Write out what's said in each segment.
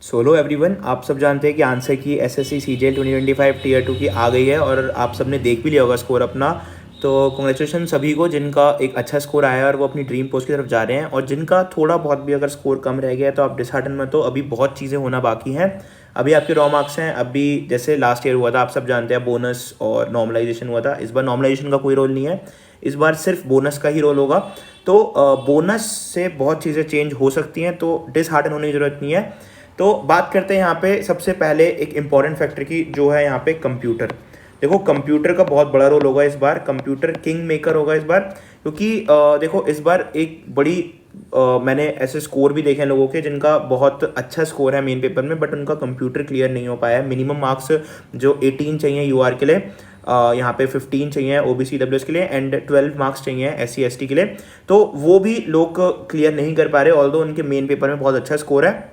Solo everyone, आप सब जानते हैं कि आंसर की एसएससी सीजीएल 2025 टीयर 2 की आ गई है और आप सब ने देख भी लिया होगा स्कोर अपना। तो कॉन्ग्रेचुलेशन सभी को जिनका एक अच्छा स्कोर आया है और वो अपनी ड्रीम पोस्ट की तरफ जा रहे हैं, और जिनका थोड़ा बहुत भी अगर स्कोर कम रह गया है तो आप डिसहार्टन मत हो, अभी बहुत चीज़ें होना बाकी हैं। अभी आपके रॉ मार्क्स हैं, अभी जैसे लास्ट ईयर हुआ था आप सब जानते हैं, बोनस और नॉर्मलाइजेशन हुआ था। इस बार नॉर्मलाइजेशन का कोई रोल नहीं है, इस बार सिर्फ बोनस का ही रोल होगा। तो बोनस से बहुत चीज़ें चेंज हो सकती हैं, तो डिसहार्टन होने की ज़रूरत नहीं है। तो बात करते हैं यहाँ पे सबसे पहले एक इम्पॉर्टेंट फैक्टर की, जो है यहाँ पे कंप्यूटर। देखो कंप्यूटर का बहुत बड़ा रोल होगा इस बार, कंप्यूटर किंग मेकर होगा इस बार, क्योंकि देखो इस बार एक बड़ी मैंने ऐसे स्कोर भी देखे हैं लोगों के जिनका बहुत अच्छा स्कोर है मेन पेपर में, बट उनका कंप्यूटर क्लियर नहीं हो पाया है। मिनिमम मार्क्स जो 18 चाहिए यूआर के लिए, यहाँ पे 15 चाहिए ओबीसी डब्ल्यूएस के लिए, एंड 12 मार्क्स चाहिए एससी एसटी के लिए, तो वो भी लोग क्लियर नहीं कर पा रहे, ऑल्दो उनके मेन पेपर में बहुत अच्छा स्कोर है।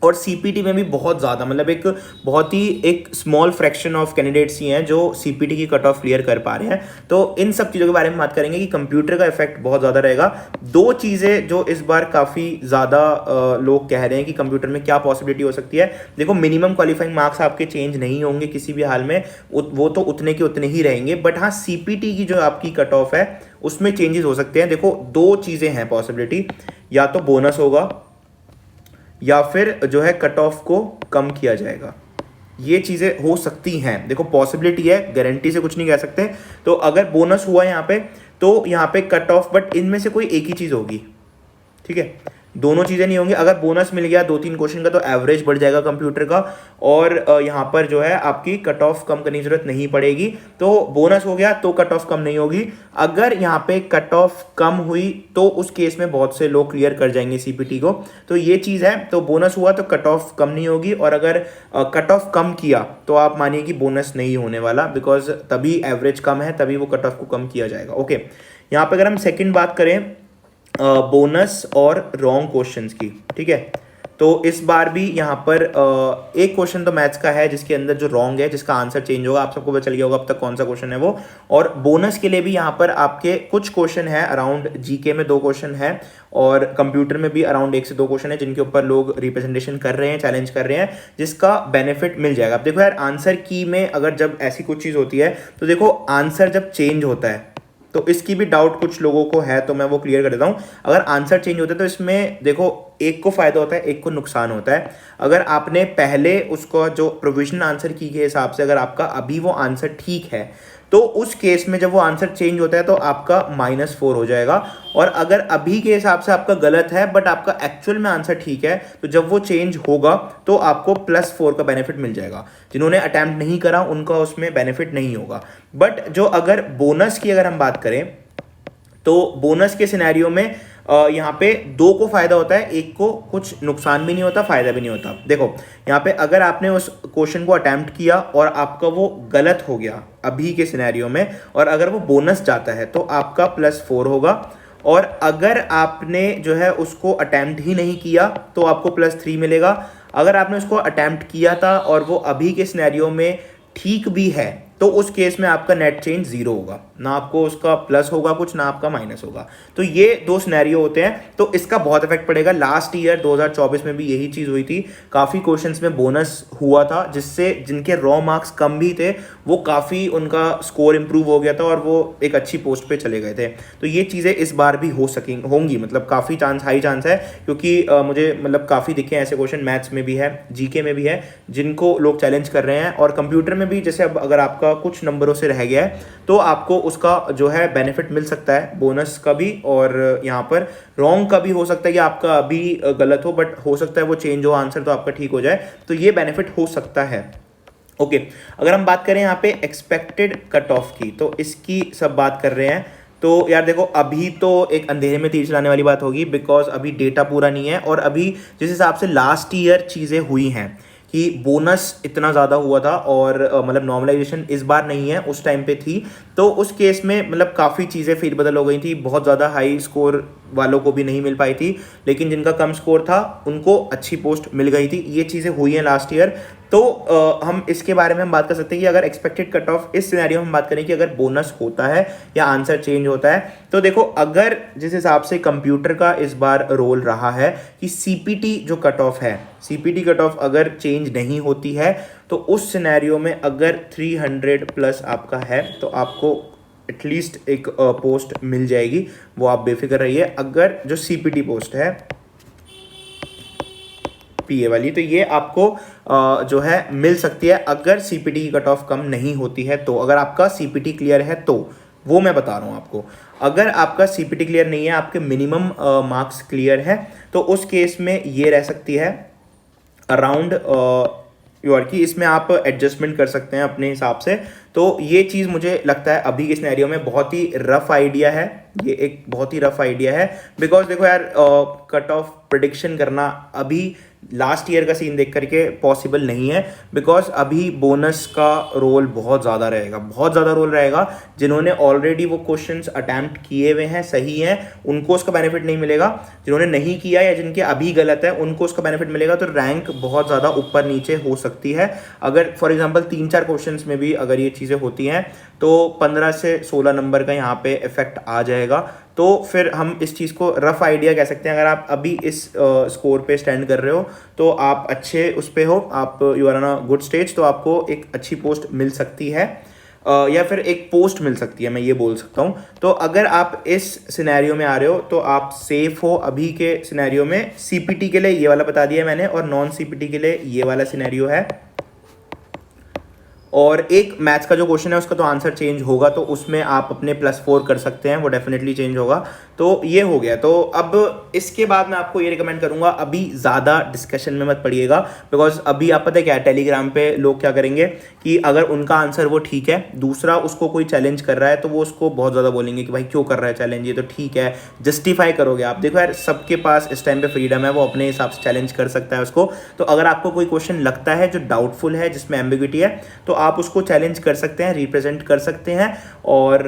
और सीपीटी में भी बहुत ज़्यादा, मतलब एक बहुत ही एक स्मॉल फ्रैक्शन ऑफ कैंडिडेट्स ही हैं जो सीपीटी की कट ऑफ क्लियर कर पा रहे हैं। तो इन सब चीज़ों के बारे में बात करेंगे कि कंप्यूटर का इफेक्ट बहुत ज़्यादा रहेगा। दो चीज़ें जो इस बार काफ़ी ज़्यादा लोग कह रहे हैं कि कंप्यूटर में क्या पॉसिबिलिटी हो सकती है। देखो मिनिमम क्वालिफाइंग मार्क्स आपके चेंज नहीं होंगे किसी भी हाल में, वो तो उतने के उतने ही रहेंगे, बट हाँ सीपीटी की जो आपकी कट ऑफ है उसमें चेंजेस हो सकते हैं। देखो दो चीज़ें हैं पॉसिबिलिटी, या तो बोनस होगा या फिर जो है कट ऑफ को कम किया जाएगा। ये चीज़ें हो सकती हैं, देखो पॉसिबिलिटी है, गारंटी से कुछ नहीं कह सकते। तो अगर बोनस हुआ यहाँ पे तो यहाँ पे कट ऑफ, बट इनमें से कोई एक ही चीज़ होगी, ठीक है, दोनों चीज़ें नहीं होंगी। अगर बोनस मिल गया 2-3 क्वेश्चन का तो एवरेज बढ़ जाएगा कंप्यूटर का, और यहाँ पर जो है आपकी कट ऑफ कम करने की जरूरत नहीं पड़ेगी। तो बोनस हो गया तो कट ऑफ कम नहीं होगी। अगर यहाँ पे कट ऑफ कम हुई तो उस केस में बहुत से लोग क्लियर कर जाएंगे सीपीटी को, तो ये चीज़ है। तो बोनस हुआ तो कट ऑफ कम नहीं होगी, और अगर कट ऑफ कम किया तो आप मानिए कि बोनस नहीं होने वाला, बिकॉज तभी एवरेज कम है, तभी वो कट ऑफ को कम किया जाएगा। ओके, यहाँ पर अगर हम सेकेंड बात करें बोनस और रॉन्ग क्वेश्चंस की, ठीक है, तो इस बार भी यहाँ पर एक क्वेश्चन तो मैथ्स का है जिसके अंदर जो रॉन्ग है, जिसका आंसर चेंज होगा। आप सबको पता चल गया होगा अब तक कौन सा क्वेश्चन है वो। और बोनस के लिए भी यहाँ पर आपके कुछ क्वेश्चन है, अराउंड जीके में 2 क्वेश्चन है, और कंप्यूटर में भी अराउंड 1 से 2 क्वेश्चन है जिनके ऊपर लोग रिप्रेजेंटेशन कर रहे हैं, चैलेंज कर रहे हैं, जिसका बेनिफिट मिल जाएगा। अब देखो यार, आंसर की में अगर जब ऐसी कुछ चीज़ होती है तो देखो आंसर जब चेंज होता है तो इसकी भी डाउट कुछ लोगों को है, तो मैं वो क्लियर कर देता हूँ। अगर आंसर चेंज होता है तो इसमें देखो एक को फायदा होता है, एक को नुकसान होता है। अगर आपने पहले उसको जो प्रोविजनल आंसर की के हिसाब से अगर आपका अभी वो आंसर ठीक है, तो उस केस में जब वो आंसर चेंज होता है तो आपका -4 हो जाएगा। और अगर अभी के हिसाब से आपका गलत है बट आपका एक्चुअल में आंसर ठीक है, तो जब वो चेंज होगा तो आपको +4 का बेनिफिट मिल जाएगा। जिन्होंने अटैम्प्ट नहीं करा उनका उसमें बेनिफिट नहीं होगा। बट जो अगर बोनस की अगर हम बात करें, तो बोनस के सिनेरियो में यहाँ पे 2 को फायदा होता है, एक को कुछ नुकसान भी नहीं होता, फायदा भी नहीं होता। देखो यहाँ पे अगर आपने उस क्वेश्चन को अटेम्प्ट किया और आपका वो गलत हो गया अभी के सिनेरियो में, और अगर वो बोनस जाता है तो आपका +4 होगा। और अगर आपने जो है उसको अटेम्प्ट ही नहीं किया तो आपको +3 मिलेगा। अगर आपने उसको अटेम्प्ट किया था और वो अभी के सिनेरियो में ठीक भी है, तो उस केस में आपका नेट चेंज 0 होगा, ना आपको उसका प्लस होगा कुछ, ना आपका माइनस होगा। तो ये 2 सिनेरियो होते हैं, तो इसका बहुत इफेक्ट पड़ेगा। लास्ट ईयर 2024 में भी यही चीज़ हुई थी, काफ़ी क्वेश्चंस में बोनस हुआ था, जिससे जिनके रॉ मार्क्स कम भी थे वो काफ़ी उनका स्कोर इंप्रूव हो गया था और वो एक अच्छी पोस्ट पे चले गए थे। तो ये चीज़ें इस बार भी होंगी, मतलब काफ़ी हाई चांस है, क्योंकि मुझे मतलब काफ़ी दिखे ऐसे क्वेश्चन, मैथ्स में भी है, जीके में भी है, जिनको लोग चैलेंज कर रहे हैं। और कंप्यूटर में भी जैसे अब अगर आपका कुछ नंबरों से रह गया है तो आपको उसका जो है बेनिफिट मिल सकता है, बोनस का भी, और यहाँ पर रॉन्ग का भी हो सकता है कि आपका अभी गलत हो, बट हो सकता है वो चेंज हो आंसर तो आपका ठीक हो जाए, तो ये बेनिफिट हो सकता है। ओके, अगर हम बात करें यहाँ पे एक्सपेक्टेड कट ऑफ की, तो इसकी सब बात कर रहे हैं। तो यार देखो अभी तो एक अंधेरे में तीर चलाने वाली बात होगी, बिकॉज अभी डेटा पूरा नहीं है, और अभी जिस हिसाब से लास्ट ईयर चीज़ें हुई हैं कि बोनस इतना ज़्यादा हुआ था और मतलब नॉर्मलाइजेशन इस बार नहीं है, उस टाइम पे थी। तो उस केस में मतलब काफ़ी चीज़ें फेरबदल हो गई थी, बहुत ज़्यादा हाई स्कोर वालों को भी नहीं मिल पाई थी, लेकिन जिनका कम स्कोर था उनको अच्छी पोस्ट मिल गई थी। ये चीज़ें हुई हैं लास्ट ईयर। तो हम इसके बारे में हम बात कर सकते हैं कि अगर एक्सपेक्टेड कट ऑफ इस सिनेरियो में हम बात करें कि अगर बोनस होता है या आंसर चेंज होता है, तो देखो अगर जिस हिसाब से कंप्यूटर का इस बार रोल रहा है कि सीपीटी जो कट ऑफ है, सीपीटी कट ऑफ अगर चेंज नहीं होती है तो उस सिनेरियो में अगर 300 प्लस आपका है तो आपको एटलीस्ट एक पोस्ट मिल जाएगी, वो आप बेफिक्र रहिए। अगर जो सीपीटी पोस्ट है पीए वाली, तो ये आपको जो है मिल सकती है अगर सीपीटी की कट ऑफ कम नहीं होती है। तो अगर आपका सीपीटी क्लियर है तो वो मैं बता रहा हूँ आपको। अगर आपका सीपीटी क्लियर नहीं है, आपके मिनिमम मार्क्स क्लियर है, तो उस केस में ये रह सकती है अराउंड योर की, इसमें आप एडजस्टमेंट कर सकते हैं अपने हिसाब से। तो ये चीज़ मुझे लगता है अभी के सिनेरियो में बहुत ही रफ आइडिया है, ये एक बहुत ही रफ आइडिया है। बिकॉज देखो यार, कट ऑफ प्रेडिक्शन करना अभी लास्ट ईयर का सीन देख करके पॉसिबल नहीं है, बिकॉज अभी बोनस का रोल बहुत ज़्यादा रहेगा, बहुत ज़्यादा रोल रहेगा। जिन्होंने ऑलरेडी वो क्वेश्चंस अटैम्प्ट किए हुए हैं, सही हैं, उनको उसका बेनिफिट नहीं मिलेगा। जिन्होंने नहीं किया या जिनके अभी गलत है उनको उसका बेनिफिट मिलेगा। तो रैंक बहुत ज़्यादा ऊपर नीचे हो सकती है। अगर फॉर एग्जाम्पल 3-4 क्वेश्चन में भी अगर ये चीज़ें होती हैं तो 15 से 16 नंबर का यहाँ पे इफेक्ट आ जाएगा। तो फिर हम इस चीज़ को रफ आइडिया कह सकते हैं। अगर आप अभी इस स्कोर पे स्टैंड कर रहे हो तो आप अच्छे उस पे हो, आप you are on a good stage, तो आपको एक अच्छी पोस्ट मिल सकती है या फिर एक पोस्ट मिल सकती है, मैं ये बोल सकता हूँ। तो अगर आप इस सिनेरियो में आ रहे हो तो आप सेफ हो अभी के सिनेरियो में। सीपीटी के लिए ये वाला बता दिया मैंने, और नॉन सीपीटी के लिए ये वाला सिनेरियो है। और एक मैथ्स का जो क्वेश्चन है उसका तो आंसर चेंज होगा, तो उसमें आप अपने +4 कर सकते हैं, वो डेफिनेटली चेंज होगा। तो ये हो गया। तो अब इसके बाद मैं आपको ये रिकमेंड करूंगा अभी ज़्यादा डिस्कशन में मत पड़िएगा, बिकॉज अभी आप पता है क्या, टेलीग्राम पे लोग क्या करेंगे कि अगर उनका आंसर वो ठीक है, दूसरा उसको कोई चैलेंज कर रहा है, तो वो उसको बहुत ज़्यादा बोलेंगे कि भाई क्यों कर रहा है चैलेंज, ये तो ठीक है, जस्टिफाई करोगे आप। देखो यार, सबके पास इस टाइम पे फ्रीडम है, वो अपने हिसाब से चैलेंज कर सकता है उसको। तो अगर आपको कोई क्वेश्चन लगता है जो डाउटफुल है, जिसमें एम्बिग्विटी है, तो आप उसको चैलेंज कर सकते हैं, रिप्रेजेंट कर सकते हैं। और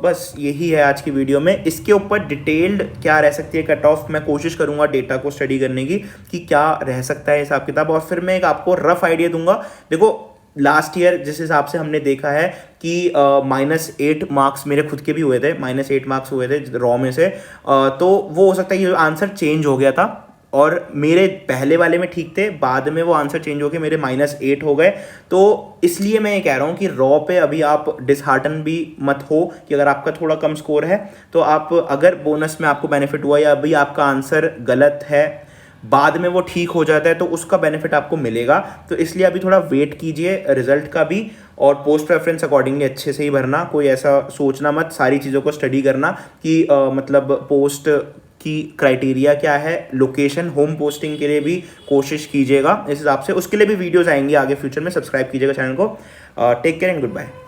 बस यही है आज की वीडियो में। इसके ऊपर डिटेल्ड क्या रह सकती है कट ऑफ, मैं कोशिश करूंगा डेटा को स्टडी करने की कि क्या रह सकता है हिसाब किताब, और फिर मैं एक आपको रफ आइडिया दूंगा। देखो लास्ट ईयर जिस हिसाब से हमने देखा है कि -8 मार्क्स मेरे खुद के भी हुए थे, -8 मार्क्स हुए थे रॉ में से, तो वो हो सकता है कि आंसर चेंज हो गया था और मेरे पहले वाले में ठीक थे, बाद में वो आंसर चेंज हो गए, मेरे -8 हो गए। तो इसलिए मैं ये कह रहा हूँ कि रॉ पे अभी आप डिसहार्टन भी मत हो कि अगर आपका थोड़ा कम स्कोर है तो आप, अगर बोनस में आपको बेनिफिट हुआ या अभी आपका आंसर गलत है, बाद में वो ठीक हो जाता है, तो उसका बेनिफिट आपको मिलेगा। तो इसलिए अभी थोड़ा वेट कीजिए रिजल्ट का भी, और पोस्ट प्रेफरेंस अकॉर्डिंगली अच्छे से ही भरना। कोई ऐसा सोचना मत, सारी चीज़ों को स्टडी करना कि मतलब पोस्ट की क्राइटेरिया क्या है, लोकेशन, होम पोस्टिंग के लिए भी कोशिश कीजिएगा इस हिसाब से। उसके लिए भी वीडियोस आएंगी आगे फ्यूचर में, सब्सक्राइब कीजिएगा चैनल को। Take care and good bye.